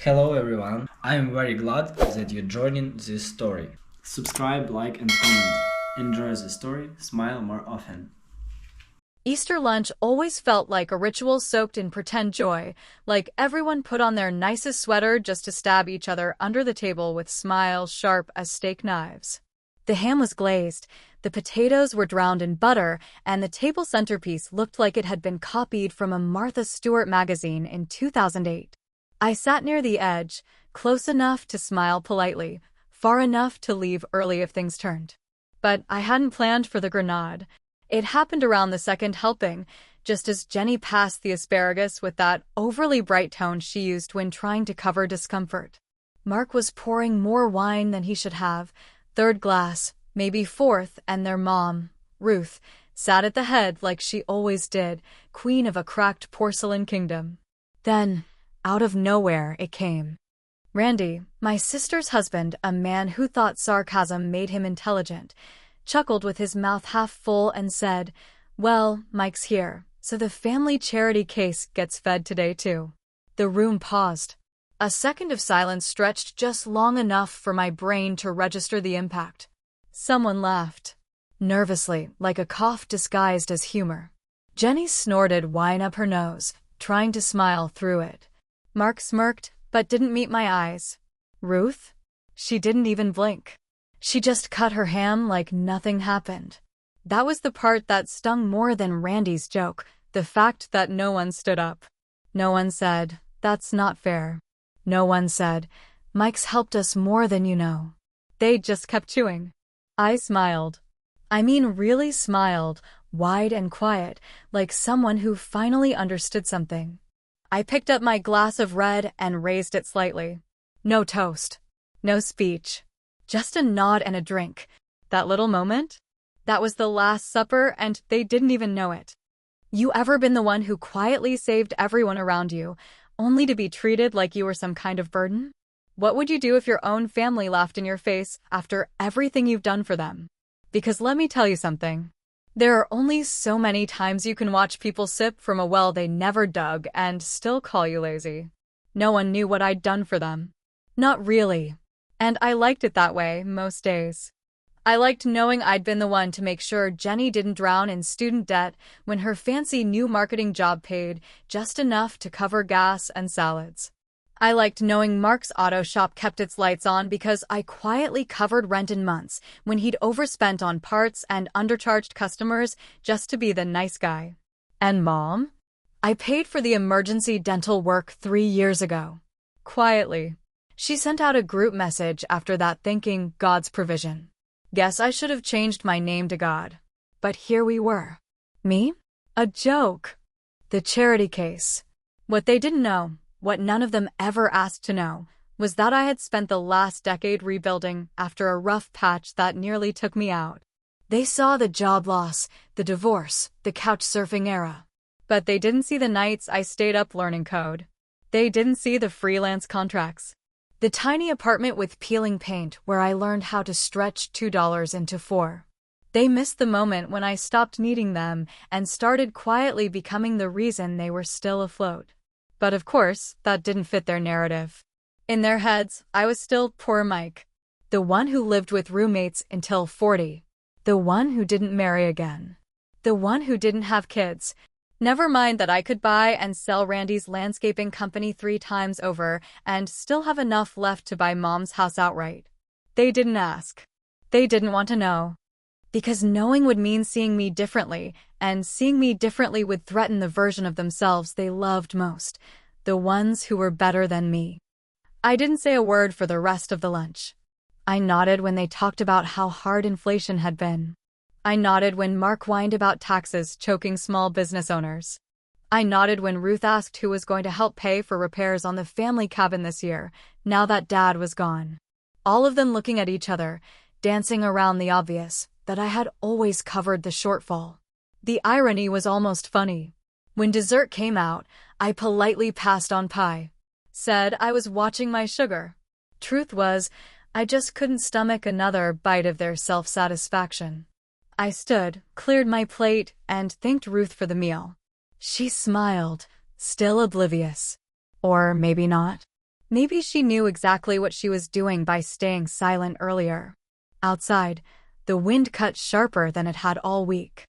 Hello everyone, I am very glad that you're joining this story. Subscribe, like, and comment. Enjoy the story, smile more often. Easter lunch always felt like a ritual soaked in pretend joy, like everyone put on their nicest sweater just to stab each other under the table with smiles sharp as steak knives. The ham was glazed, the potatoes were drowned in butter, and the table centerpiece looked like it had been copied from a Martha Stewart magazine in 2008. I sat near the edge, close enough to smile politely, far enough to leave early if things turned. But I hadn't planned for the grenade. It happened around the second helping, just as Jenny passed the asparagus with that overly bright tone she used when trying to cover discomfort. Mark was pouring more wine than he should have, third glass, maybe fourth, and their mom, Ruth, sat at the head like she always did, queen of a cracked porcelain kingdom. Then, out of nowhere, it came. Randy, my sister's husband, a man who thought sarcasm made him intelligent, chuckled with his mouth half full and said, "Well, Mike's here, so the family charity case gets fed today too." The room paused. A second of silence stretched just long enough for my brain to register the impact. Someone laughed. Nervously, like a cough disguised as humor. Jenny snorted wine up her nose, trying to smile through it. Mark smirked, but didn't meet my eyes. Ruth? She didn't even blink. She just cut her ham like nothing happened. That was the part that stung more than Randy's joke, the fact that no one stood up. No one said, "That's not fair." No one said, "Mike's helped us more than you know." They just kept chewing. I smiled. I mean really smiled, wide and quiet, like someone who finally understood something. I picked up my glass of red and raised it slightly. No toast. No speech. Just a nod and a drink. That little moment? That was the Last Supper, and they didn't even know it. You ever been the one who quietly saved everyone around you, only to be treated like you were some kind of burden? What would you do if your own family laughed in your face after everything you've done for them? Because let me tell you something. There are only so many times you can watch people sip from a well they never dug and still call you lazy. No one knew what I'd done for them. Not really. And I liked it that way most days. I liked knowing I'd been the one to make sure Jenny didn't drown in student debt when her fancy new marketing job paid just enough to cover gas and salads. I liked knowing Mark's auto shop kept its lights on because I quietly covered rent in months when he'd overspent on parts and undercharged customers just to be the nice guy. And Mom? I paid for the emergency dental work 3 years ago. Quietly. She sent out a group message after that thanking God's provision. Guess I should have changed my name to God. But here we were. Me? A joke. The charity case. What they didn't know, what none of them ever asked to know, was that I had spent the last decade rebuilding after a rough patch that nearly took me out. They saw the job loss, the divorce, the couch surfing era. But they didn't see the nights I stayed up learning code. They didn't see the freelance contracts. The tiny apartment with peeling paint where I learned how to stretch $2 into 4. They missed the moment when I stopped needing them and started quietly becoming the reason they were still afloat. But of course, that didn't fit their narrative. In their heads, I was still poor Mike. The one who lived with roommates until 40. The one who didn't marry again. The one who didn't have kids. Never mind that I could buy and sell Randy's landscaping company 3 times over and still have enough left to buy Mom's house outright. They didn't ask. They didn't want to know. Because knowing would mean seeing me differently, and seeing me differently would threaten the version of themselves they loved most, the ones who were better than me. I didn't say a word for the rest of the lunch. I nodded when they talked about how hard inflation had been. I nodded when Mark whined about taxes choking small business owners. I nodded when Ruth asked who was going to help pay for repairs on the family cabin this year, now that Dad was gone. All of them looking at each other, dancing around the obvious, that I had always covered the shortfall. The irony was almost funny. When dessert came out, I politely passed on pie. Said I was watching my sugar. Truth was, I just couldn't stomach another bite of their self-satisfaction. I stood, cleared my plate, and thanked Ruth for the meal. She smiled, still oblivious. Or maybe not. Maybe she knew exactly what she was doing by staying silent earlier. Outside, the wind cut sharper than it had all week.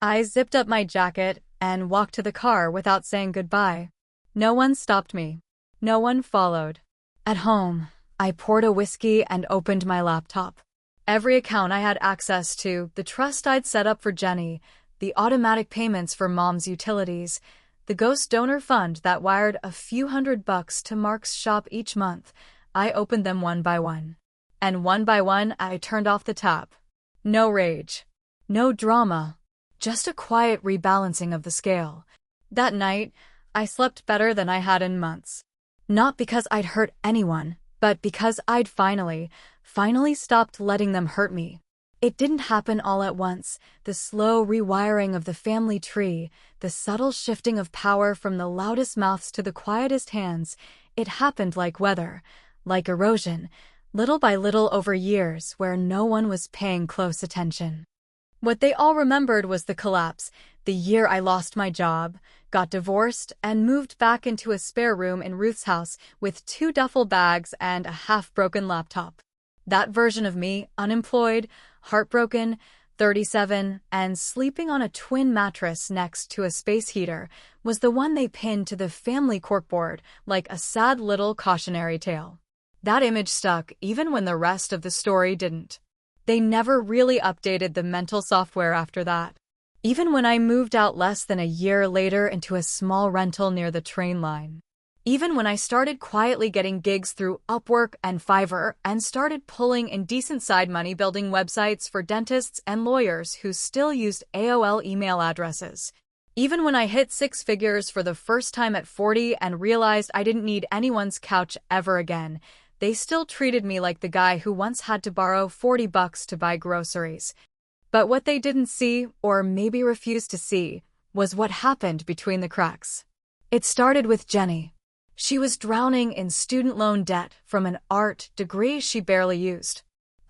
I zipped up my jacket and walked to the car without saying goodbye. No one stopped me. No one followed. At home, I poured a whiskey and opened my laptop. Every account I had access to, the trust I'd set up for Jenny, the automatic payments for Mom's utilities, the ghost donor fund that wired a few $100 to Mark's shop each month, I opened them one by one. And one by one, I turned off the tap. No rage. No drama. Just a quiet rebalancing of the scale. That night, I slept better than I had in months. Not because I'd hurt anyone, but because I'd finally stopped letting them hurt me. It didn't happen all at once, the slow rewiring of the family tree, the subtle shifting of power from the loudest mouths to the quietest hands. It happened like weather, like erosion, little by little over years where no one was paying close attention. What they all remembered was the collapse, the year I lost my job, got divorced, and moved back into a spare room in Ruth's house with 2 duffel bags and a half-broken laptop. That version of me, unemployed, heartbroken, 37, and sleeping on a twin mattress next to a space heater, was the one they pinned to the family corkboard like a sad little cautionary tale. That image stuck even when the rest of the story didn't. They never really updated the mental software after that. Even when I moved out less than a year later into a small rental near the train line. Even when I started quietly getting gigs through Upwork and Fiverr and started pulling in decent side money building websites for dentists and lawyers who still used AOL email addresses. Even when I hit 6 figures for the first time at 40 and realized I didn't need anyone's couch ever again, they still treated me like the guy who once had to borrow $40 to buy groceries. But what they didn't see, or maybe refused to see, was what happened between the cracks. It started with Jenny. She was drowning in student loan debt from an art degree she barely used.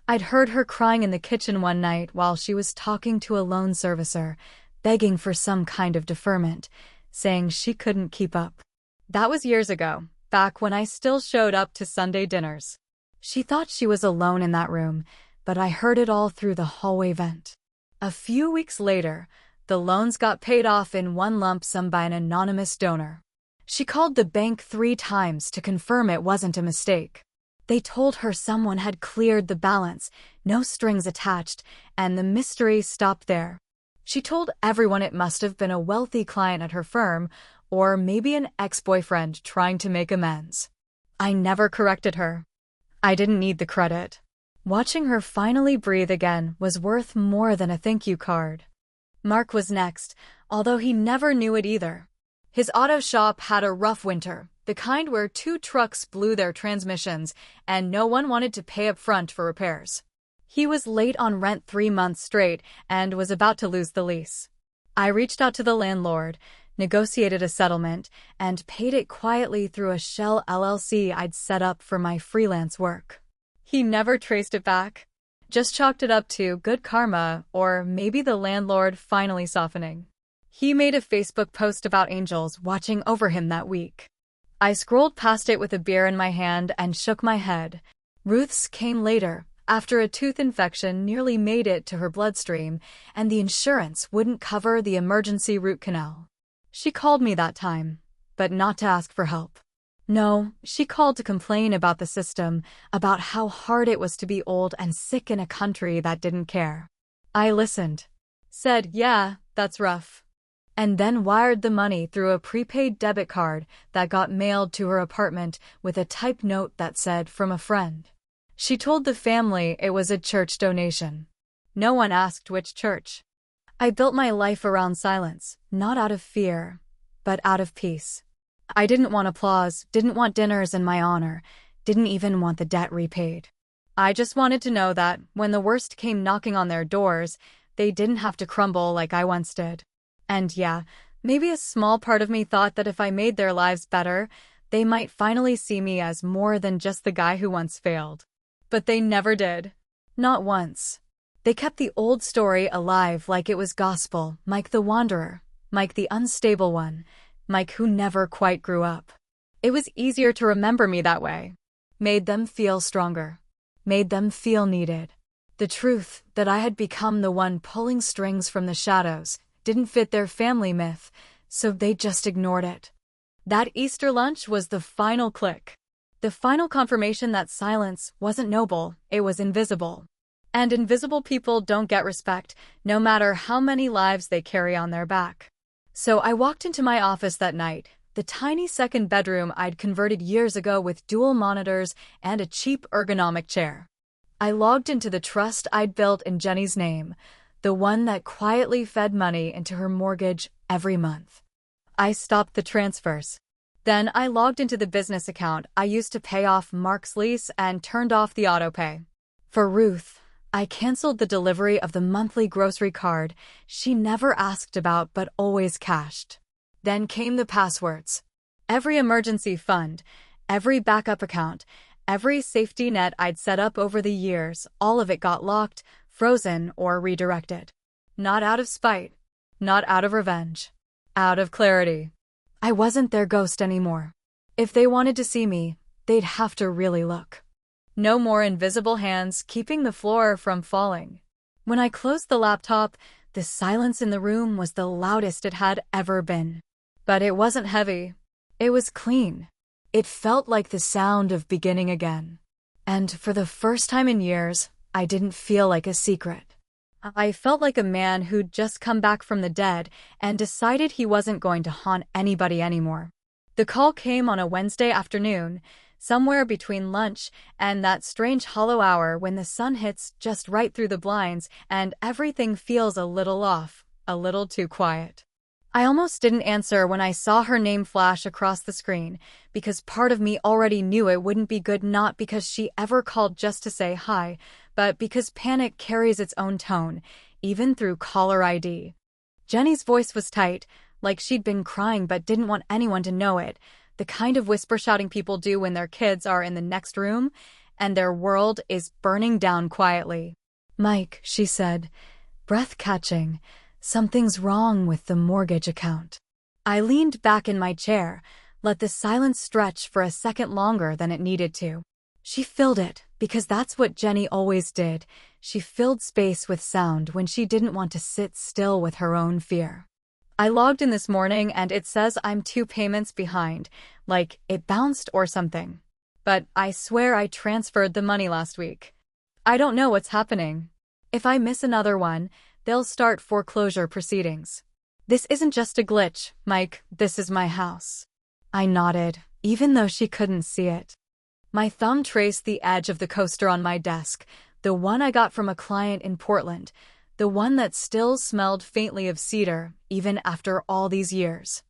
I'd heard her crying in the kitchen one night while she was talking to a loan servicer, begging for some kind of deferment, saying she couldn't keep up. That was years ago, back when I still showed up to Sunday dinners. She thought she was alone in that room, but I heard it all through the hallway vent. A few weeks later, the loans got paid off in one lump sum by an anonymous donor. She called the bank 3 times to confirm it wasn't a mistake. They told her someone had cleared the balance, no strings attached, and the mystery stopped there. She told everyone it must have been a wealthy client at her firm, or maybe an ex-boyfriend trying to make amends. I never corrected her. I didn't need the credit. Watching her finally breathe again was worth more than a thank you card. Mark was next, although he never knew it either. His auto shop had a rough winter, the kind where 2 trucks blew their transmissions and no one wanted to pay up front for repairs. He was late on rent 3 months straight and was about to lose the lease. I reached out to the landlord, negotiated a settlement, and paid it quietly through a shell LLC I'd set up for my freelance work. He never traced it back, just chalked it up to good karma or maybe the landlord finally softening. He made a Facebook post about angels watching over him that week. I scrolled past it with a beer in my hand and shook my head. Ruth's came later, after a tooth infection nearly made it to her bloodstream, and the insurance wouldn't cover the emergency root canal. She called me that time, but not to ask for help. No, she called to complain about the system, about how hard it was to be old and sick in a country that didn't care. I listened, said, yeah, that's rough, and then wired the money through a prepaid debit card that got mailed to her apartment with a typed note that said, from a friend. She told the family it was a church donation. No one asked which church. I built my life around silence, not out of fear, but out of peace. I didn't want applause, didn't want dinners in my honor, didn't even want the debt repaid. I just wanted to know that, when the worst came knocking on their doors, they didn't have to crumble like I once did. And yeah, maybe a small part of me thought that if I made their lives better, they might finally see me as more than just the guy who once failed. But they never did. Not once. They kept the old story alive like it was gospel, Mike the wanderer, Mike the unstable one, Mike who never quite grew up. It was easier to remember me that way. Made them feel stronger. Made them feel needed. The truth that I had become the one pulling strings from the shadows didn't fit their family myth, so they just ignored it. That Easter lunch was the final click. The final confirmation that silence wasn't noble, it was invisible. And invisible people don't get respect, no matter how many lives they carry on their back. So I walked into my office that night, the tiny second bedroom I'd converted years ago with dual monitors and a cheap ergonomic chair. I logged into the trust I'd built in Jenny's name, the one that quietly fed money into her mortgage every month. I stopped the transfers. Then I logged into the business account I used to pay off Mark's lease and turned off the autopay. For Ruth, I canceled the delivery of the monthly grocery card she never asked about but always cashed. Then came the passwords. Every emergency fund, every backup account, every safety net I'd set up over the years, all of it got locked, frozen, or redirected. Not out of spite, not out of revenge, out of clarity. I wasn't their ghost anymore. If they wanted to see me, they'd have to really look. No more invisible hands keeping the floor from falling. When I closed the laptop, the silence in the room was the loudest it had ever been. But it wasn't heavy. It was clean. It felt like the sound of beginning again. And for the first time in years, I didn't feel like a secret. I felt like a man who'd just come back from the dead and decided he wasn't going to haunt anybody anymore. The call came on a Wednesday afternoon, somewhere between lunch and that strange hollow hour when the sun hits just right through the blinds and everything feels a little off, a little too quiet. I almost didn't answer when I saw her name flash across the screen, because part of me already knew it wouldn't be good, not because she ever called just to say hi, but because panic carries its own tone, even through caller ID. Jenny's voice was tight, like she'd been crying but didn't want anyone to know it, the kind of whisper shouting people do when their kids are in the next room and their world is burning down quietly. "Mike," she said, breath catching, "something's wrong with the mortgage account." I leaned back in my chair, let the silence stretch for a second longer than it needed to. She filled it, because that's what Jenny always did. She filled space with sound when she didn't want to sit still with her own fear. I logged in this morning and it says I'm 2 payments behind, like it bounced or something. But I swear I transferred the money last week. I don't know what's happening. If I miss another one, they'll start foreclosure proceedings. This isn't just a glitch, Mike, this is my house. I nodded, even though she couldn't see it. My thumb traced the edge of the coaster on my desk, the one I got from a client in Portland, the one that still smelled faintly of cedar, even after all these years.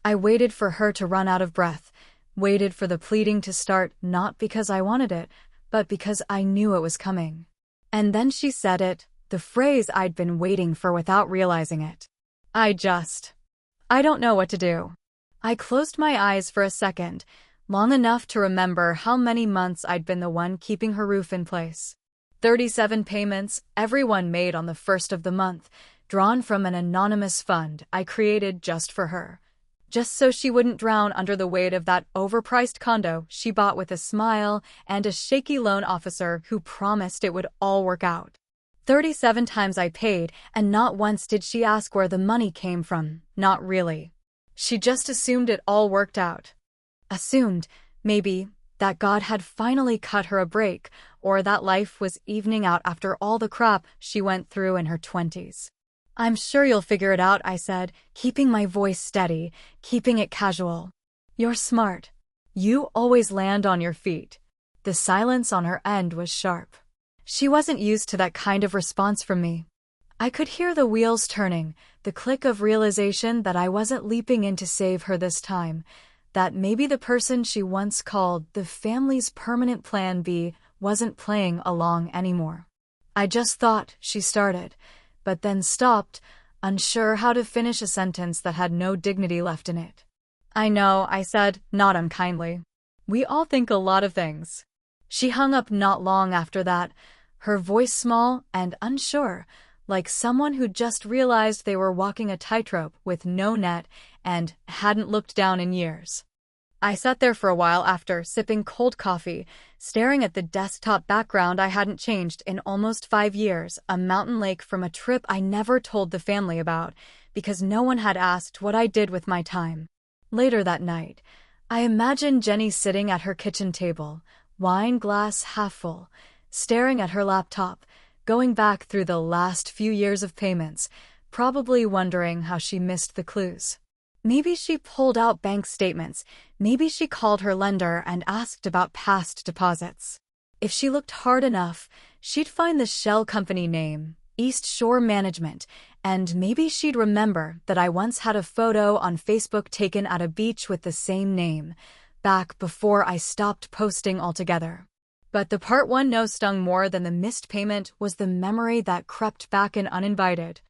I waited for her to run out of breath, waited for the pleading to start, not because I wanted it, but because I knew it was coming. And then she said it, the phrase I'd been waiting for without realizing it. I don't know what to do. I closed my eyes for a second, long enough to remember how many months I'd been the one keeping her roof in place. 37 payments, every one made on the first of the month, drawn from an anonymous fund I created just for her. Just so she wouldn't drown under the weight of that overpriced condo she bought with a smile and a shaky loan officer who promised it would all work out. 37 times I paid, and not once did she ask where the money came from, not really. She just assumed it all worked out. Assumed, maybe, that God had finally cut her a break, or that life was evening out after all the crap she went through in her 20s. "I'm sure you'll figure it out," I said, keeping my voice steady, keeping it casual. "You're smart. You always land on your feet." The silence on her end was sharp. She wasn't used to that kind of response from me. I could hear the wheels turning, the click of realization that I wasn't leaping in to save her this time, that maybe the person she once called the family's permanent plan B wasn't playing along anymore. "I just thought," she started, but then stopped, unsure how to finish a sentence that had no dignity left in it. "I know," I said, not unkindly. "We all think a lot of things." She hung up not long after that, her voice small and unsure, like someone who'd just realized they were walking a tightrope with no net and hadn't looked down in years. I sat there for a while after, sipping cold coffee, staring at the desktop background I hadn't changed in almost 5 years, a mountain lake from a trip I never told the family about, because no one had asked what I did with my time. Later that night, I imagined Jenny sitting at her kitchen table, wine glass half full, staring at her laptop, going back through the last few years of payments, probably wondering how she missed the clues. Maybe she pulled out bank statements. Maybe she called her lender and asked about past deposits. If she looked hard enough, she'd find the shell company name, East Shore Management, and maybe she'd remember that I once had a photo on Facebook taken at a beach with the same name, back before I stopped posting altogether. But the part one no stung more than the missed payment was the memory that crept back in uninvited.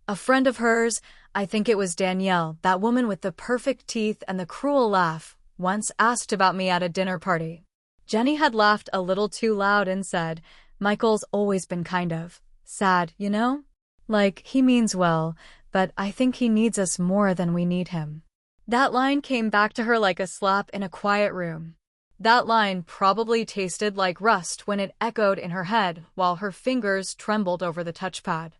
A friend of hers, I think it was Danielle, that woman with the perfect teeth and the cruel laugh, once asked about me at a dinner party. Jenny had laughed a little too loud and said, "Michael's always been kind of sad, you know? Like, he means well, but I think he needs us more than we need him." That line came back to her like a slap in a quiet room. That line probably tasted like rust when it echoed in her head while her fingers trembled over the touchpad.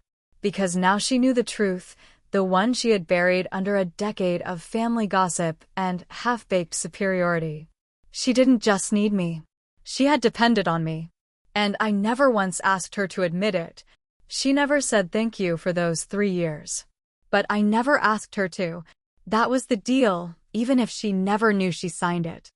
Because now she knew the truth, the one she had buried under a decade of family gossip and half-baked superiority. She didn't just need me. She had depended on me. And I never once asked her to admit it. She never said thank you for those 3 years. But I never asked her to. That was the deal, even if she never knew she signed it.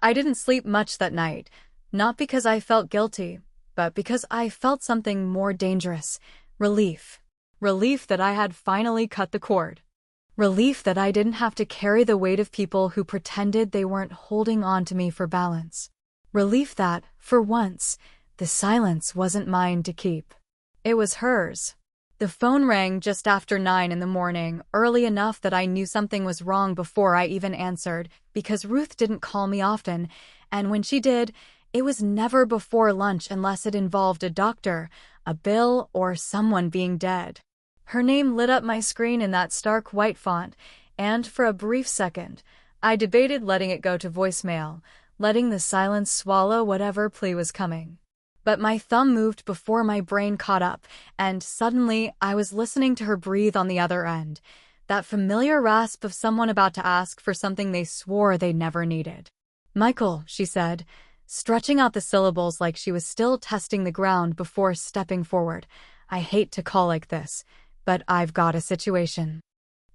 I didn't sleep much that night, not because I felt guilty, but because I felt something more dangerous. Relief. Relief that I had finally cut the cord. Relief that I didn't have to carry the weight of people who pretended they weren't holding on to me for balance. Relief that, for once, the silence wasn't mine to keep. It was hers. The phone rang just after 9 in the morning, early enough that I knew something was wrong before I even answered, because Ruth didn't call me often, and when she did, it was never before lunch unless it involved a doctor, a bill, or someone being dead. Her name lit up my screen in that stark white font, and for a brief second, I debated letting it go to voicemail, letting the silence swallow whatever plea was coming. But my thumb moved before my brain caught up, and suddenly I was listening to her breathe on the other end, that familiar rasp of someone about to ask for something they swore they never needed. "Michael," she said, stretching out the syllables like she was still testing the ground before stepping forward. "I hate to call like this, but I've got a situation."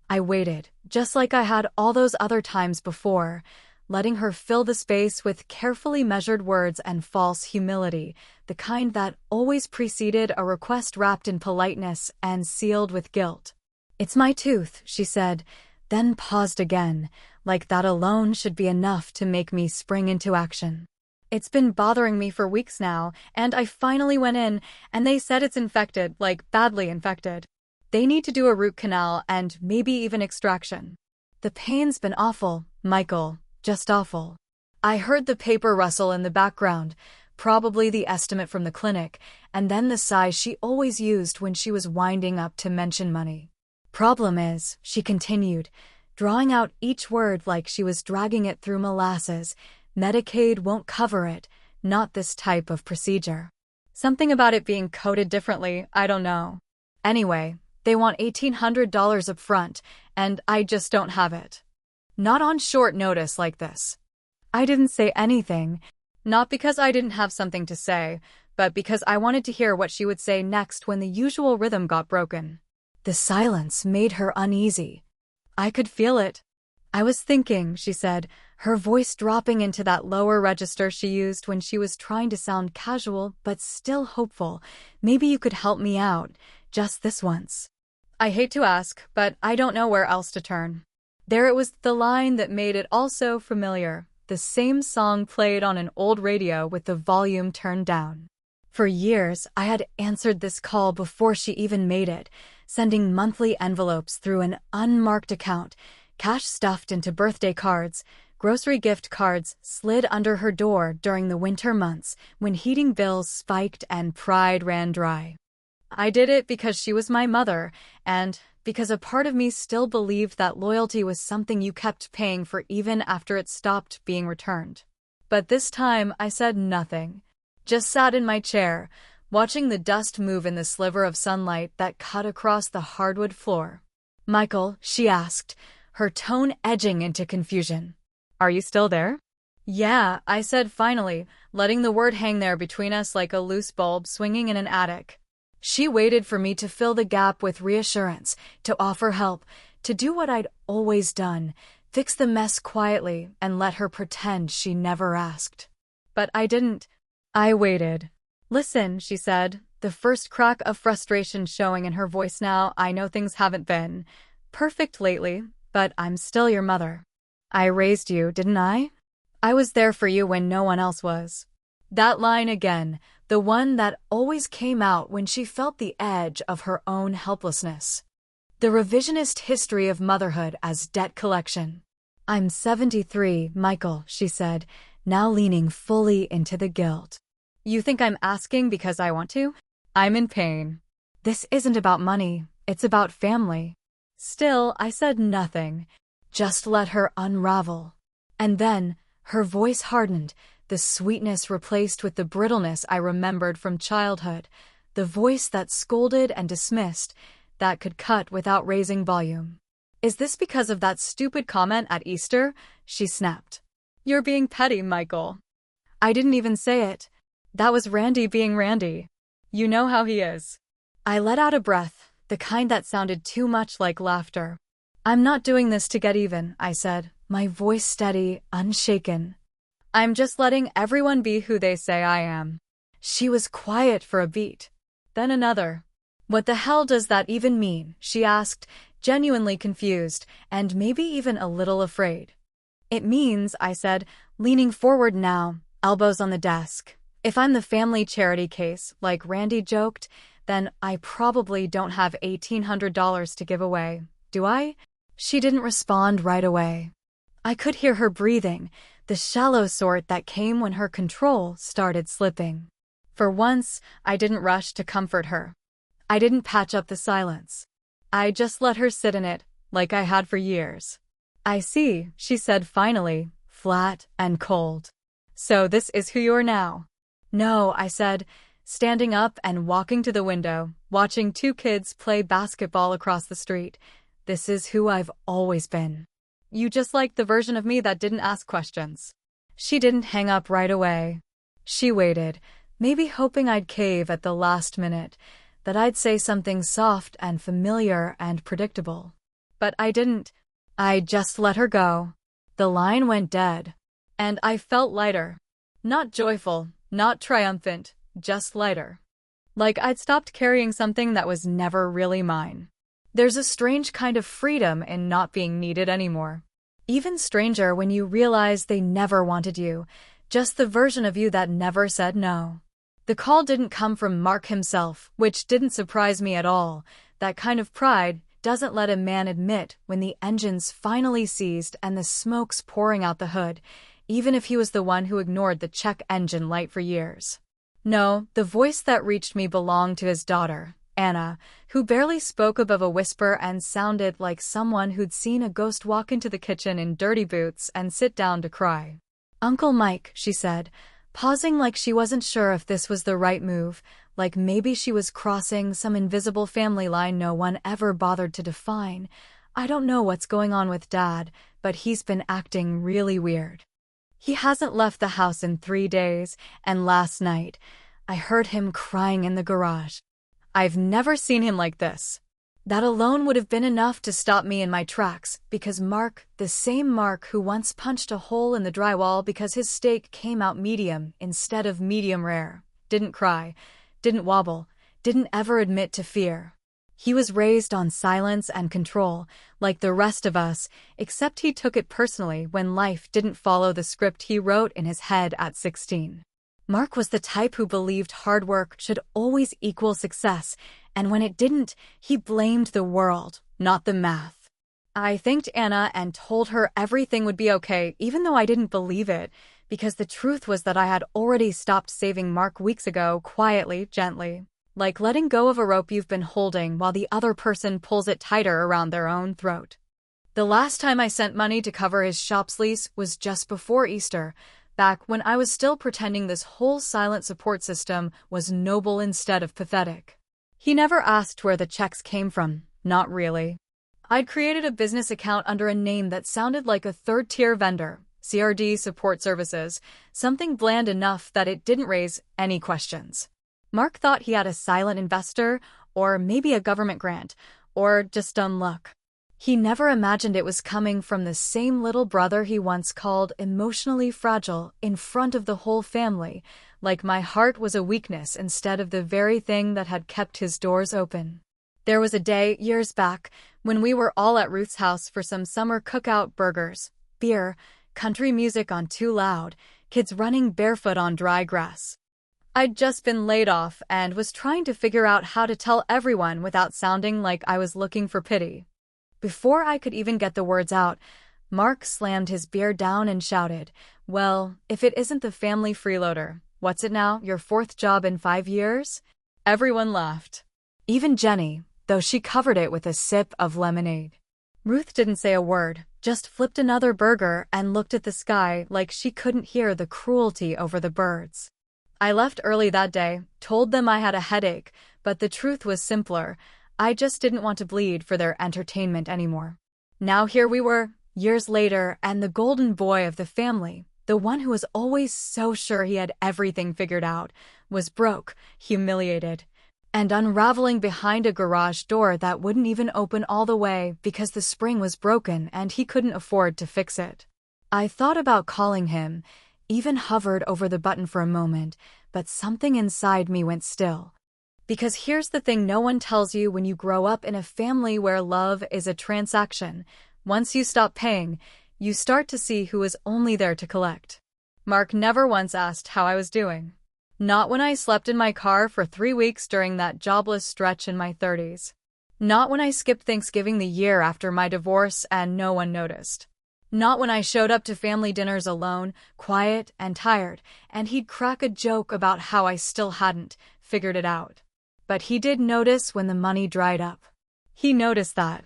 I waited, just like I had all those other times before, letting her fill the space with carefully measured words and false humility, the kind that always preceded a request wrapped in politeness and sealed with guilt. "It's my tooth," she said, then paused again, like that alone should be enough to make me spring into action. "It's been bothering me for weeks now, and I finally went in, and they said it's infected, like badly infected. They need to do a root canal and maybe even extraction. The pain's been awful, Michael, just awful." I heard the paper rustle in the background, probably the estimate from the clinic, and then the sigh she always used when she was winding up to mention money. "Problem is," she continued, drawing out each word like she was dragging it through molasses, "Medicaid won't cover it, not this type of procedure. Something about it being coded differently, I don't know. Anyway, they want $1,800 up front, and I just don't have it. Not on short notice like this." I didn't say anything, not because I didn't have something to say, but because I wanted to hear what she would say next when the usual rhythm got broken. The silence made her uneasy. I could feel it. "I was thinking," she said, her voice dropping into that lower register she used when she was trying to sound casual but still hopeful, "maybe you could help me out, just this once." I hate to ask, but I don't know where else to turn. There it was, the line that made it all so familiar, the same song played on an old radio with the volume turned down. For years, I had answered this call before she even made it, sending monthly envelopes through an unmarked account, cash stuffed into birthday cards, grocery gift cards slid under her door during the winter months when heating bills spiked and pride ran dry. I did it because she was my mother, and because a part of me still believed that loyalty was something you kept paying for even after it stopped being returned. But this time, I said nothing. Just sat in my chair, watching the dust move in the sliver of sunlight that cut across the hardwood floor. "Michael," she asked, her tone edging into confusion. "Are you still there?" "Yeah," I said finally, letting the word hang there between us like a loose bulb swinging in an attic. She waited for me to fill the gap with reassurance, to offer help, to do what I'd always done, fix the mess quietly and let her pretend she never asked. But I didn't. I waited. "Listen," she said, the first crack of frustration showing in her voice now. "I know things haven't been perfect lately, but I'm still your mother. I raised you, didn't I? I was there for you when no one else was." That line again, the one that always came out when she felt the edge of her own helplessness. The revisionist history of motherhood as debt collection. "I'm 73, Michael," she said, now leaning fully into the guilt. "You think I'm asking because I want to? I'm in pain. This isn't about money, it's about family." Still, I said nothing, just let her unravel. And then, her voice hardened, the sweetness replaced with the brittleness I remembered from childhood, the voice that scolded and dismissed, that could cut without raising volume. "Is this because of that stupid comment at Easter?" she snapped. "You're being petty, Michael." I didn't even say it. That was Randy being Randy. You know how he is. I let out a breath, the kind that sounded too much like laughter. "I'm not doing this to get even," I said, my voice steady, unshaken. "I'm just letting everyone be who they say I am." She was quiet for a beat. Then another. "What the hell does that even mean?" she asked, genuinely confused, and maybe even a little afraid. "It means," I said, leaning forward now, elbows on the desk, "if I'm the family charity case, like Randy joked, then I probably don't have $1,800 to give away, do I?" She didn't respond right away. I could hear her breathing, the shallow sort that came when her control started slipping. For once, I didn't rush to comfort her. I didn't patch up the silence. I just let her sit in it, like I had for years. "I see," she said finally, flat and cold. "So this is who you are now?" "No," I said, standing up and walking to the window, watching two kids play basketball across the street. "This is who I've always been. You just like the version of me that didn't ask questions." She didn't hang up right away. She waited, maybe hoping I'd cave at the last minute, that I'd say something soft and familiar and predictable. But I didn't. I just let her go. The line went dead. And I felt lighter. Not joyful, not triumphant, just lighter. Like I'd stopped carrying something that was never really mine. There's a strange kind of freedom in not being needed anymore. Even stranger when you realize they never wanted you, just the version of you that never said no. The call didn't come from Mark himself, which didn't surprise me at all. That kind of pride doesn't let a man admit when the engines finally seized and the smoke's pouring out the hood, even if he was the one who ignored the check engine light for years. No, the voice that reached me belonged to his daughter, Anna, who barely spoke above a whisper and sounded like someone who'd seen a ghost walk into the kitchen in dirty boots and sit down to cry. "Uncle Mike," she said, pausing like she wasn't sure if this was the right move, like maybe she was crossing some invisible family line no one ever bothered to define. "I don't know what's going on with Dad, but he's been acting really weird. He hasn't left the house in 3 days, and last night, I heard him crying in the garage. I've never seen him like this." That alone would have been enough to stop me in my tracks, because Mark, the same Mark who once punched a hole in the drywall because his steak came out medium instead of medium rare, didn't cry, didn't wobble, didn't ever admit to fear. He was raised on silence and control, like the rest of us, except he took it personally when life didn't follow the script he wrote in his head at 16. Mark was the type who believed hard work should always equal success, and when it didn't, he blamed the world, not the math. I thanked Anna and told her everything would be okay, even though I didn't believe it, because the truth was that I had already stopped saving Mark weeks ago, quietly, gently. like letting go of a rope you've been holding while the other person pulls it tighter around their own throat. The last time I sent money to cover his shop's lease was just before Easter, back when I was still pretending this whole silent support system was noble instead of pathetic. He never asked where the checks came from, not really. I'd created a business account under a name that sounded like a third-tier vendor, CRD Support Services, something bland enough that it didn't raise any questions. Mark thought he had a silent investor, or maybe a government grant, or just dumb luck. He never imagined it was coming from the same little brother he once called emotionally fragile in front of the whole family, like my heart was a weakness instead of the very thing that had kept his doors open. There was a day, years back, when we were all at Ruth's house for some summer cookout, burgers, beer, country music on too loud, kids running barefoot on dry grass. I'd just been laid off and was trying to figure out how to tell everyone without sounding like I was looking for pity. Before I could even get the words out, Mark slammed his beer down and shouted, "Well, if it isn't the family freeloader, what's it now, your fourth job in 5 years?" Everyone laughed. Even Jenny, though she covered it with a sip of lemonade. Ruth didn't say a word, just flipped another burger and looked at the sky like she couldn't hear the cruelty over the birds. I left early that day, told them I had a headache, but the truth was simpler. I just didn't want to bleed for their entertainment anymore. Now here we were, years later, and the golden boy of the family, the one who was always so sure he had everything figured out, was broke, humiliated, and unraveling behind a garage door that wouldn't even open all the way because the spring was broken and he couldn't afford to fix it. I thought about calling him, even hovered over the button for a moment, but something inside me went still. Because here's the thing no one tells you when you grow up in a family where love is a transaction. Once you stop paying, you start to see who is only there to collect. Mark never once asked how I was doing. Not when I slept in my car for 3 weeks during that jobless stretch in my 30s. Not when I skipped Thanksgiving the year after my divorce and no one noticed. Not when I showed up to family dinners alone, quiet and tired, and he'd crack a joke about how I still hadn't figured it out. But he did notice when the money dried up. He noticed that.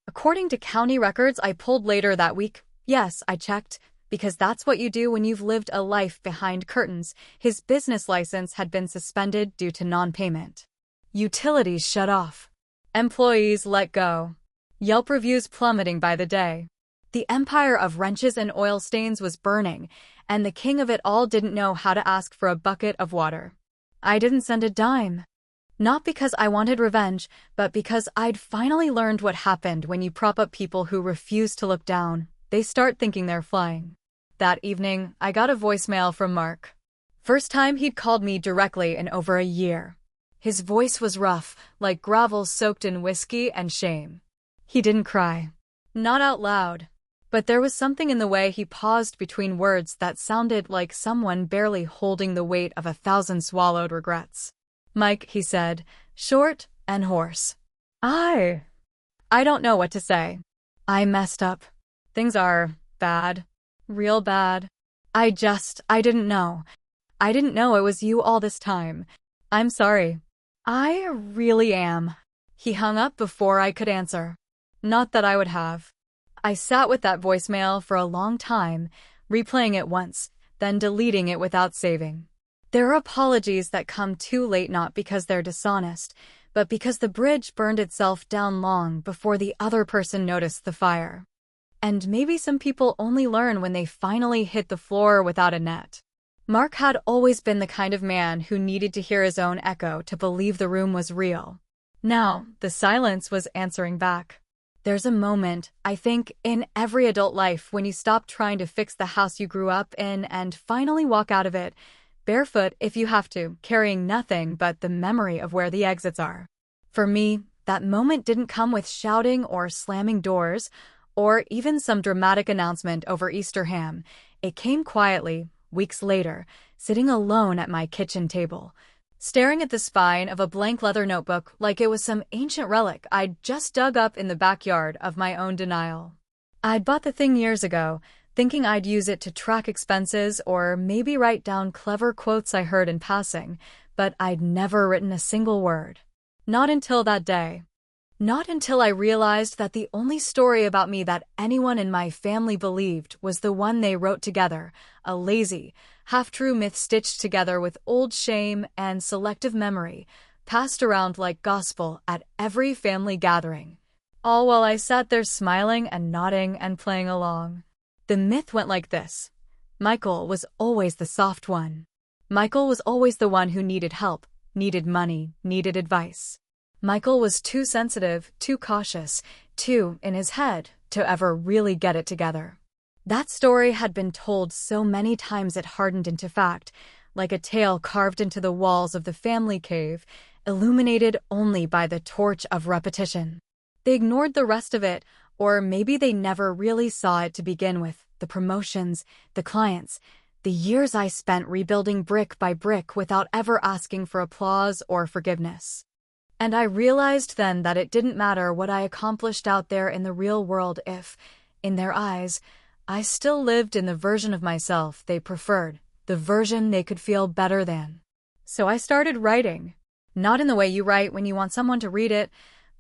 According to county records I pulled later that week, yes, I checked, because that's what you do when you've lived a life behind curtains, his business license had been suspended due to non-payment. Utilities shut off. Employees let go. Yelp reviews plummeting by the day. The empire of wrenches and oil stains was burning, and the king of it all didn't know how to ask for a bucket of water. I didn't send a dime. Not because I wanted revenge, but because I'd finally learned what happened when you prop up people who refuse to look down. They start thinking they're flying. That evening, I got a voicemail from Mark. First time he'd called me directly in over a year. His voice was rough, like gravel soaked in whiskey and shame. He didn't cry. Not out loud. But there was something in the way he paused between words that sounded like someone barely holding the weight of 1,000 swallowed regrets. "Mike," he said, short and hoarse. I don't know what to say. I messed up. Things are bad. Real bad. I didn't know. I didn't know it was you all this time. I'm sorry. I really am." He hung up before I could answer. Not that I would have. I sat with that voicemail for a long time, replaying it once, then deleting it without saving. There are apologies that come too late, not because they're dishonest, but because the bridge burned itself down long before the other person noticed the fire. And maybe some people only learn when they finally hit the floor without a net. Mark had always been the kind of man who needed to hear his own echo to believe the room was real. Now, the silence was answering back. There's a moment, I think, in every adult life when you stop trying to fix the house you grew up in and finally walk out of it, barefoot if you have to, carrying nothing but the memory of where the exits are. For me, that moment didn't come with shouting or slamming doors, or even some dramatic announcement over Easter ham. It came quietly, weeks later, sitting alone at my kitchen table, staring at the spine of a blank leather notebook like it was some ancient relic I'd just dug up in the backyard of my own denial. I'd bought the thing years ago, thinking I'd use it to track expenses or maybe write down clever quotes I heard in passing, but I'd never written a single word. Not until that day. Not until I realized that the only story about me that anyone in my family believed was the one they wrote together, a lazy, half-true myth stitched together with old shame and selective memory, passed around like gospel at every family gathering. All while I sat there smiling and nodding and playing along. The myth went like this. Michael was always the soft one. Michael was always the one who needed help, needed money, needed advice. Michael was too sensitive, too cautious, too in his head to ever really get it together. That story had been told so many times it hardened into fact, like a tale carved into the walls of the family cave, illuminated only by the torch of repetition. They ignored the rest of it, or maybe they never really saw it to begin with, the promotions, the clients, the years I spent rebuilding brick by brick without ever asking for applause or forgiveness. And I realized then that it didn't matter what I accomplished out there in the real world if, in their eyes, I still lived in the version of myself they preferred, the version they could feel better than. So I started writing. Not in the way you write when you want someone to read it,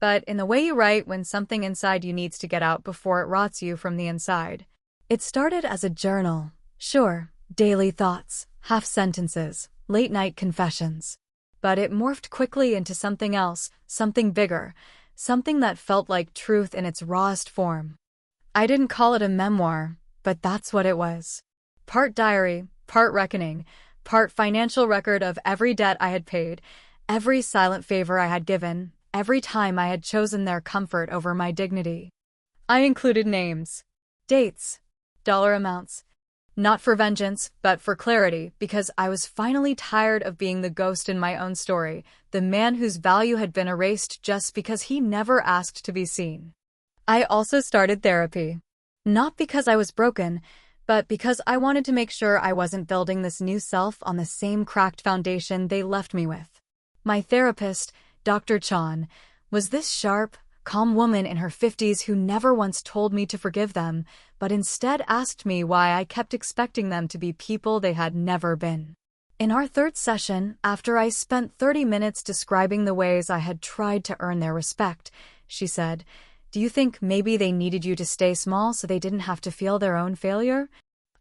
but in the way you write when something inside you needs to get out before it rots you from the inside. It started as a journal. Sure, daily thoughts, half sentences, late-night confessions. But it morphed quickly into something else, something bigger, something that felt like truth in its rawest form. I didn't call it a memoir, but that's what it was. Part diary, part reckoning, part financial record of every debt I had paid, every silent favor I had given, every time I had chosen their comfort over my dignity. I included names, dates, dollar amounts. Not for vengeance, but for clarity, because I was finally tired of being the ghost in my own story, the man whose value had been erased just because he never asked to be seen. I also started therapy. Not because I was broken, but because I wanted to make sure I wasn't building this new self on the same cracked foundation they left me with. My therapist, Dr. Chan, was this sharp, calm woman in her 50s who never once told me to forgive them, but instead asked me why I kept expecting them to be people they had never been. In our third session, after I spent 30 minutes describing the ways I had tried to earn their respect, she said, "Do you think maybe they needed you to stay small so they didn't have to feel their own failure?"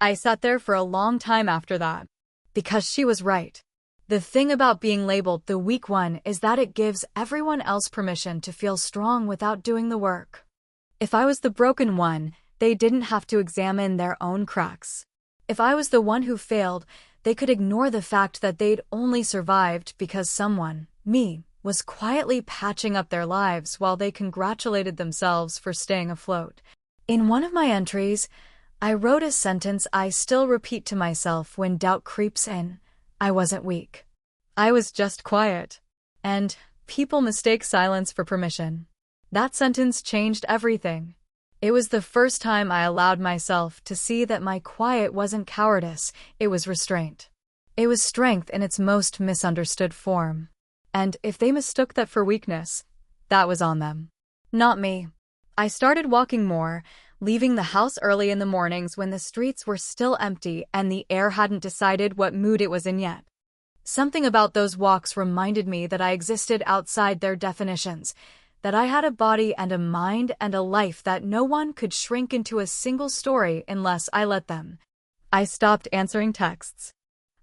I sat there for a long time after that. Because she was right. The thing about being labeled the weak one is that it gives everyone else permission to feel strong without doing the work. If I was the broken one, they didn't have to examine their own cracks. If I was the one who failed, they could ignore the fact that they'd only survived because someone, me, was quietly patching up their lives while they congratulated themselves for staying afloat. In one of my entries, I wrote a sentence I still repeat to myself when doubt creeps in. I wasn't weak. I was just quiet. And people mistake silence for permission. That sentence changed everything. It was the first time I allowed myself to see that my quiet wasn't cowardice, it was restraint. It was strength in its most misunderstood form. And if they mistook that for weakness, that was on them. Not me. I started walking more, leaving the house early in the mornings when the streets were still empty and the air hadn't decided what mood it was in yet. Something about those walks reminded me that I existed outside their definitions, that I had a body and a mind and a life that no one could shrink into a single story unless I let them. I stopped answering texts.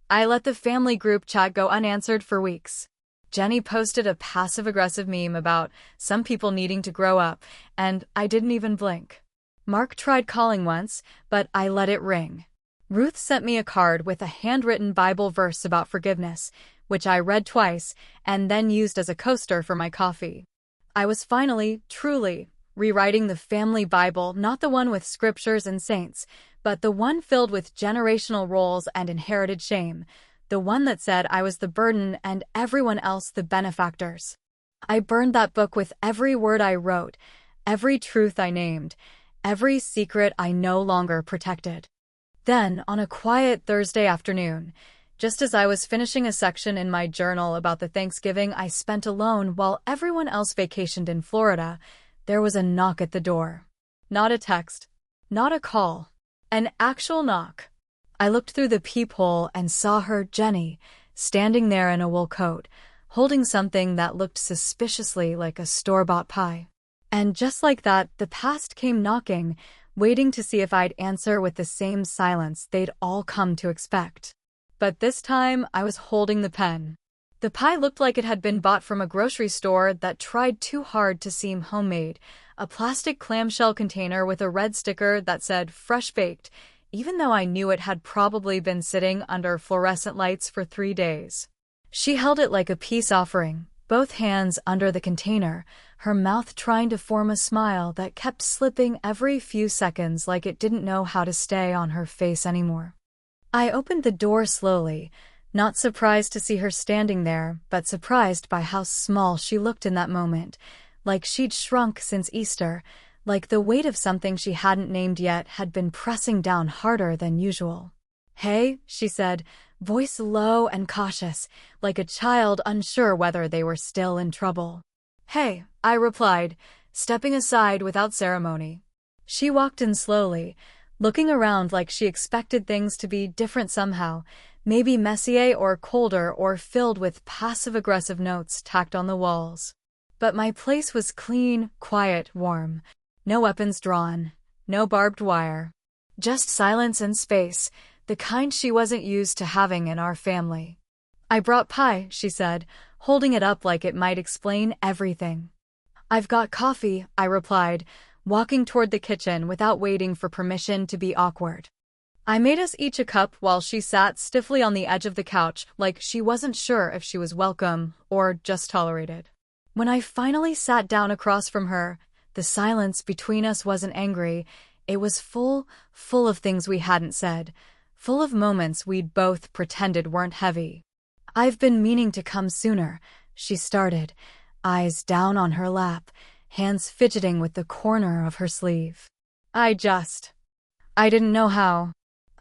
I let the family group chat go unanswered for weeks. Jenny posted a passive-aggressive meme about some people needing to grow up, and I didn't even blink. Mark tried calling once, but I let it ring. Ruth sent me a card with a handwritten Bible verse about forgiveness, which I read twice and then used as a coaster for my coffee. I was finally, truly, rewriting the family Bible, not the one with scriptures and saints, but the one filled with generational roles and inherited shame, the one that said I was the burden and everyone else the benefactors. I burned that book with every word I wrote, every truth I named, every secret I no longer protected. Then, on a quiet Thursday afternoon, just as I was finishing a section in my journal about the Thanksgiving I spent alone while everyone else vacationed in Florida, there was a knock at the door. Not a text, not a call, An actual knock. I looked through the peephole and saw her, Jenny, standing there in a wool coat, holding something that looked suspiciously like a store-bought pie. And just like that, the past came knocking, waiting to see if I'd answer with the same silence they'd all come to expect. But this time, I was holding the pen. The pie looked like it had been bought from a grocery store that tried too hard to seem homemade, a plastic clamshell container with a red sticker that said "fresh baked," even though I knew it had probably been sitting under fluorescent lights for 3 days. She held it like a peace offering, both hands under the container, her mouth trying to form a smile that kept slipping every few seconds like it didn't know how to stay on her face anymore. I opened the door slowly, not surprised to see her standing there, but surprised by how small she looked in that moment, like she'd shrunk since Easter, like the weight of something she hadn't named yet had been pressing down harder than usual. "Hey," she said, voice low and cautious, like a child unsure whether they were still in trouble. "Hey," I replied, stepping aside without ceremony. She walked in slowly, looking around like she expected things to be different somehow, maybe messier or colder or filled with passive-aggressive notes tacked on the walls. But my place was clean, quiet, warm. No weapons drawn, no barbed wire. Just silence and space, the kind she wasn't used to having in our family. "I brought pie," she said, holding it up like it might explain everything. "I've got coffee," I replied, walking toward the kitchen without waiting for permission to be awkward. I made us each a cup while she sat stiffly on the edge of the couch like she wasn't sure if she was welcome or just tolerated. When I finally sat down across from her, the silence between us wasn't angry. It was full of things we hadn't said, full of moments we'd both pretended weren't heavy. "I've been meaning to come sooner," she started, eyes down on her lap, hands fidgeting with the corner of her sleeve. I didn't know how.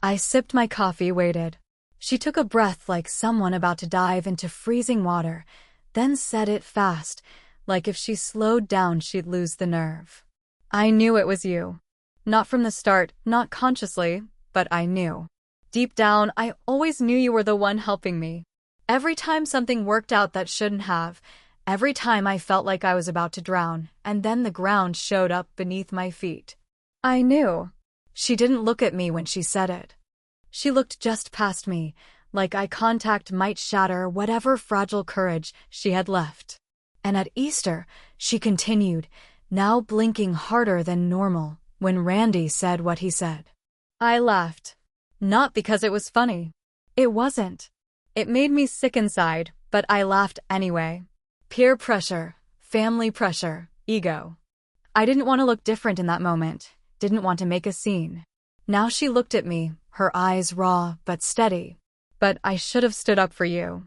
I sipped my coffee, waited. She took a breath like someone about to dive into freezing water, then said it fast, like if she slowed down she'd lose the nerve. "I knew it was you. Not from the start, not consciously, but I knew. Deep down, I always knew you were the one helping me. Every time something worked out that shouldn't have, every time I felt like I was about to drown, and then the ground showed up beneath my feet. I knew." She didn't look at me when she said it. She looked just past me, like eye contact might shatter whatever fragile courage she had left. And at Easter, she continued, now blinking harder than normal, when Randy said what he said. I laughed. Not because it was funny. It wasn't. It made me sick inside, but I laughed anyway. Peer pressure, family pressure, ego. I didn't want to look different in that moment, didn't want to make a scene. Now she looked at me, her eyes raw but steady. "But I should have stood up for you.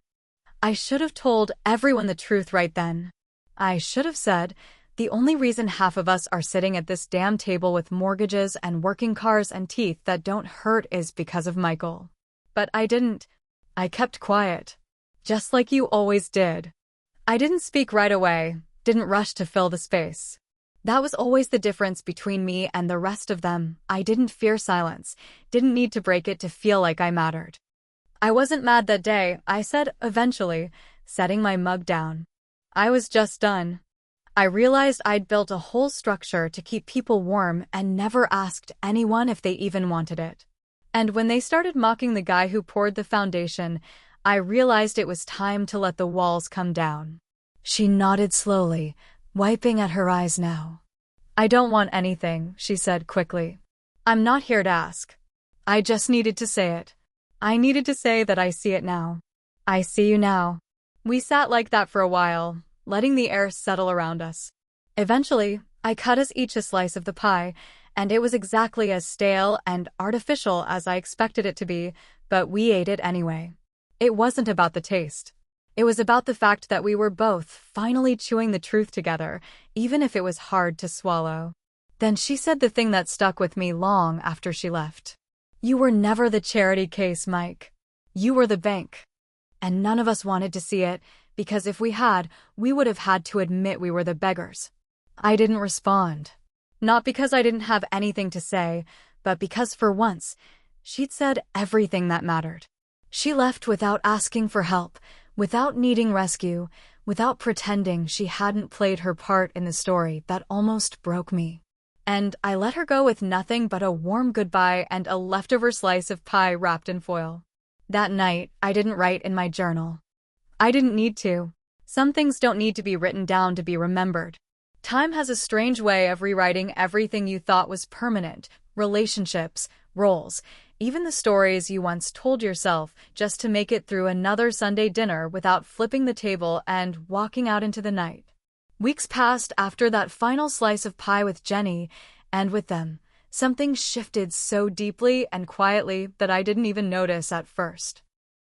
I should have told everyone the truth right then. I should have said, the only reason half of us are sitting at this damn table with mortgages and working cars and teeth that don't hurt is because of Michael. But I didn't. I kept quiet. Just like you always did. I didn't speak right away, didn't rush to fill the space. That was always the difference between me and the rest of them. I didn't fear silence, didn't need to break it to feel like I mattered. I wasn't mad that day, I said eventually, setting my mug down. I was just done. I realized I'd built a whole structure to keep people warm and never asked anyone if they even wanted it. And when they started mocking the guy who poured the foundation, I realized it was time to let the walls come down. She nodded slowly, wiping at her eyes now. I don't want anything, she said quickly. I'm not here to ask. I just needed to say it. I needed to say that I see it now. I see you now. We sat like that for a while, letting the air settle around us. Eventually, I cut us each a slice of the pie, and it was exactly as stale and artificial as I expected it to be, but we ate it anyway. It wasn't about the taste. It was about the fact that we were both finally chewing the truth together, even if it was hard to swallow. Then she said the thing that stuck with me long after she left. You were never the charity case, Mike. You were the bank. And none of us wanted to see it, because if we had, we would have had to admit we were the beggars. I didn't respond. Not because I didn't have anything to say, but because for once, she'd said everything that mattered. She left without asking for help, without needing rescue, without pretending she hadn't played her part in the story that almost broke me. And I let her go with nothing but a warm goodbye and a leftover slice of pie wrapped in foil. That night, I didn't write in my journal. I didn't need to. Some things don't need to be written down to be remembered. Time has a strange way of rewriting everything you thought was permanent: relationships, roles, even the stories you once told yourself just to make it through another Sunday dinner without flipping the table and walking out into the night. Weeks passed after that final slice of pie with Jenny, and with them, something shifted so deeply and quietly that I didn't even notice at first.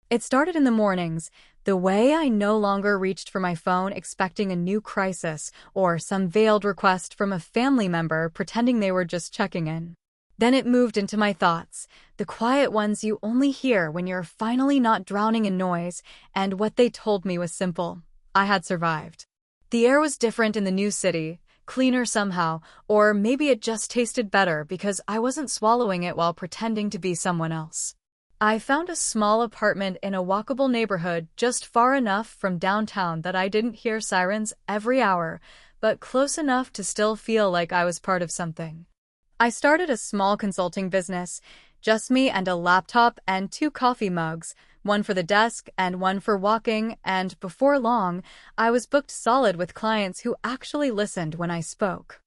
It started in the mornings, the way I no longer reached for my phone expecting a new crisis or some veiled request from a family member pretending they were just checking in. Then it moved into my thoughts, the quiet ones you only hear when you're finally not drowning in noise, and what they told me was simple: I had survived. The air was different in the new city, cleaner somehow, or maybe it just tasted better because I wasn't swallowing it while pretending to be someone else. I found a small apartment in a walkable neighborhood just far enough from downtown that I didn't hear sirens every hour, but close enough to still feel like I was part of something. I started a small consulting business, just me and a laptop and 2 coffee mugs, one for the desk and one for walking, and before long, I was booked solid with clients who actually listened when I spoke.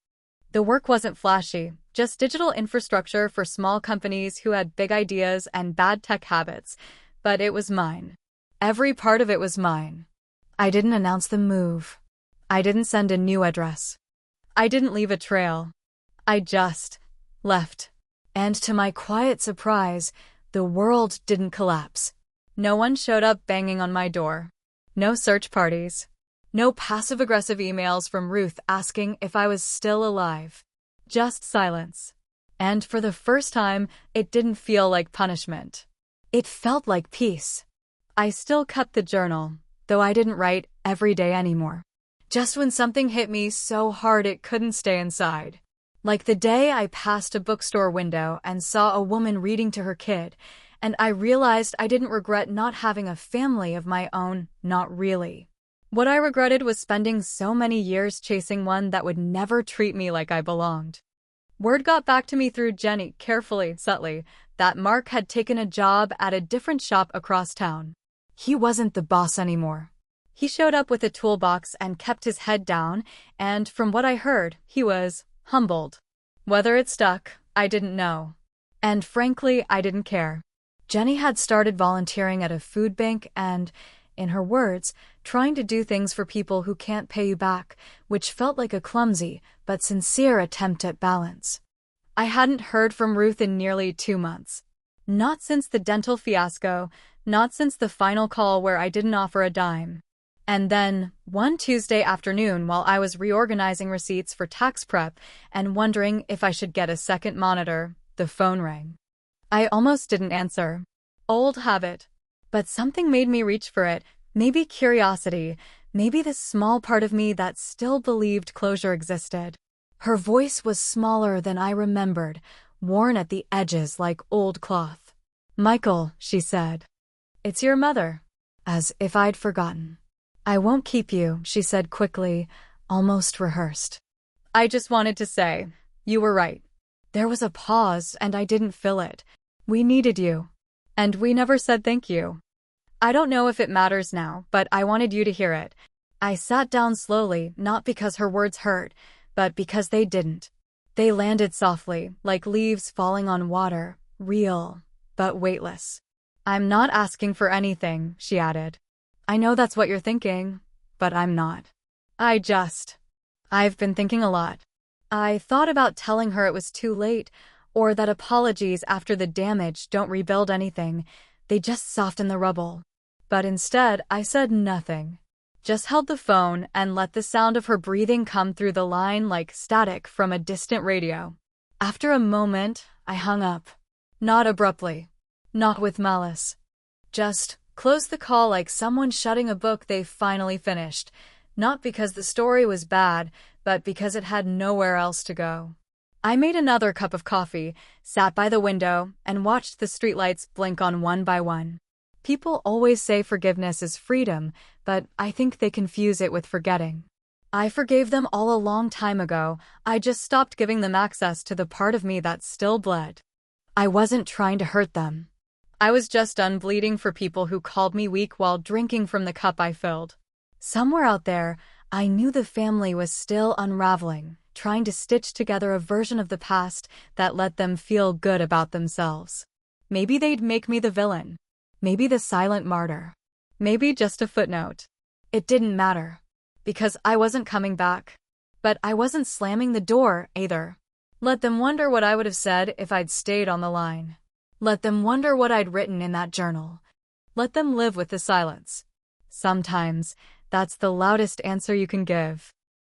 The work wasn't flashy, just digital infrastructure for small companies who had big ideas and bad tech habits, but it was mine. Every part of it was mine. I didn't announce the move. I didn't send a new address. I didn't leave a trail. I just left. And to my quiet surprise, the world didn't collapse. No one showed up banging on my door. No search parties. No passive-aggressive emails from Ruth asking if I was still alive. Just silence. And for the first time, it didn't feel like punishment. It felt like peace. I still kept the journal, though I didn't write every day anymore. Just when something hit me so hard it couldn't stay inside. Like the day I passed a bookstore window and saw a woman reading to her kid, and I realized I didn't regret not having a family of my own, not really. What I regretted was spending so many years chasing one that would never treat me like I belonged. Word got back to me through Jenny, carefully, subtly, that Mark had taken a job at a different shop across town. He wasn't the boss anymore. He showed up with a toolbox and kept his head down, and from what I heard, he was humbled. Whether it stuck, I didn't know. And frankly, I didn't care. Jenny had started volunteering at a food bank and, in her words, trying to do things for people who can't pay you back, which felt like a clumsy but sincere attempt at balance. I hadn't heard from Ruth in nearly 2 months. Not since the dental fiasco, not since the final call where I didn't offer a dime. And then, one Tuesday afternoon while I was reorganizing receipts for tax prep and wondering if I should get a second monitor, the phone rang. I almost didn't answer. Old habit. But something made me reach for it, maybe curiosity, maybe this small part of me that still believed closure existed. Her voice was smaller than I remembered, worn at the edges like old cloth. "Michael," she said. "It's your mother." As if I'd forgotten. "I won't keep you," she said quickly, almost rehearsed. "I just wanted to say, you were right." There was a pause, and I didn't fill it. "We needed you. And we never said thank you." I don't know if it matters now, but I wanted you to hear it. I sat down slowly, not because her words hurt, but because they didn't. They landed softly, like leaves falling on water, real, but weightless. "I'm not asking for anything," she added. "I know that's what you're thinking, but I'm not. I've been thinking a lot. I thought about telling her it was too late, or that apologies after the damage don't rebuild anything, they just soften the rubble. But instead, I said nothing. Just held the phone and let the sound of her breathing come through the line like static from a distant radio. After a moment, I hung up. Not abruptly. Not with malice. Just closed the call like someone shutting a book they finally finished, not because the story was bad, but because it had nowhere else to go. I made another cup of coffee, sat by the window, and watched the streetlights blink on one by one. People always say forgiveness is freedom, but I think they confuse it with forgetting. I forgave them all a long time ago, I just stopped giving them access to the part of me that still bled. I wasn't trying to hurt them. I was just done bleeding for people who called me weak while drinking from the cup I filled. Somewhere out there, I knew the family was still unraveling, trying to stitch together a version of the past that let them feel good about themselves. Maybe they'd make me the villain. Maybe the silent martyr. Maybe just a footnote. It didn't matter. Because I wasn't coming back. But I wasn't slamming the door, either. Let them wonder what I would have said if I'd stayed on the line. Let them wonder what I'd written in that journal. Let them live with the silence. Sometimes, that's the loudest answer you can give.